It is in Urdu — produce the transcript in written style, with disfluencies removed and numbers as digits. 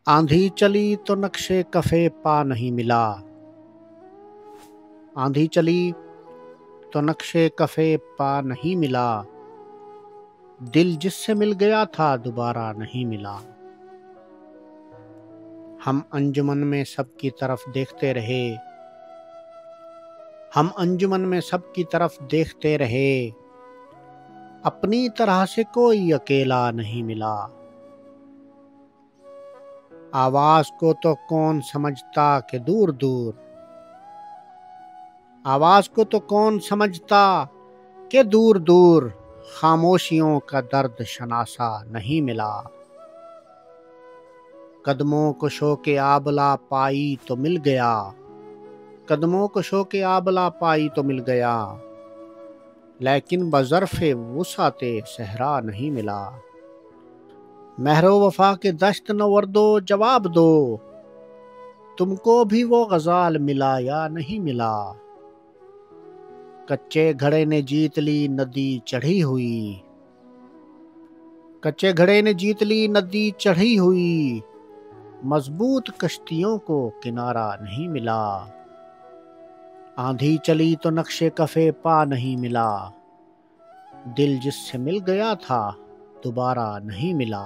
آندھی چلی تو نقشے کفے پا نہیں ملا، آندھی چلی تو نقشے کفے پا نہیں ملا، دل جس سے مل گیا تھا دوبارہ نہیں ملا۔ ہم انجمن میں سب کی طرف دیکھتے رہے، ہم انجمن میں سب کی طرف دیکھتے رہے، اپنی طرح سے کوئی اکیلا نہیں ملا۔ آواز کو تو کون سمجھتا کہ دور دور، آواز کو تو کون سمجھتا کہ دور دور، خاموشیوں کا درد شناسا نہیں ملا۔ قدموں کو شوق آبلہ پائی تو مل گیا، قدموں کو شوق آبلہ پائی تو مل گیا، لیکن بظرف وسعت صحرا نہیں ملا۔ مہر و وفا کے دشت نوردو جواب دو، تم کو بھی وہ غزال ملا یا نہیں ملا۔ کچے گھڑے نے جیت لی ندی چڑھی ہوئی، کچے گھڑے نے جیت لی ندی چڑھی ہوئی، مضبوط کشتیوں کو کنارہ نہیں ملا۔ آندھی چلی تو نقشے کفے پا نہیں ملا، دل جس سے مل گیا تھا دوبارہ نہیں ملا۔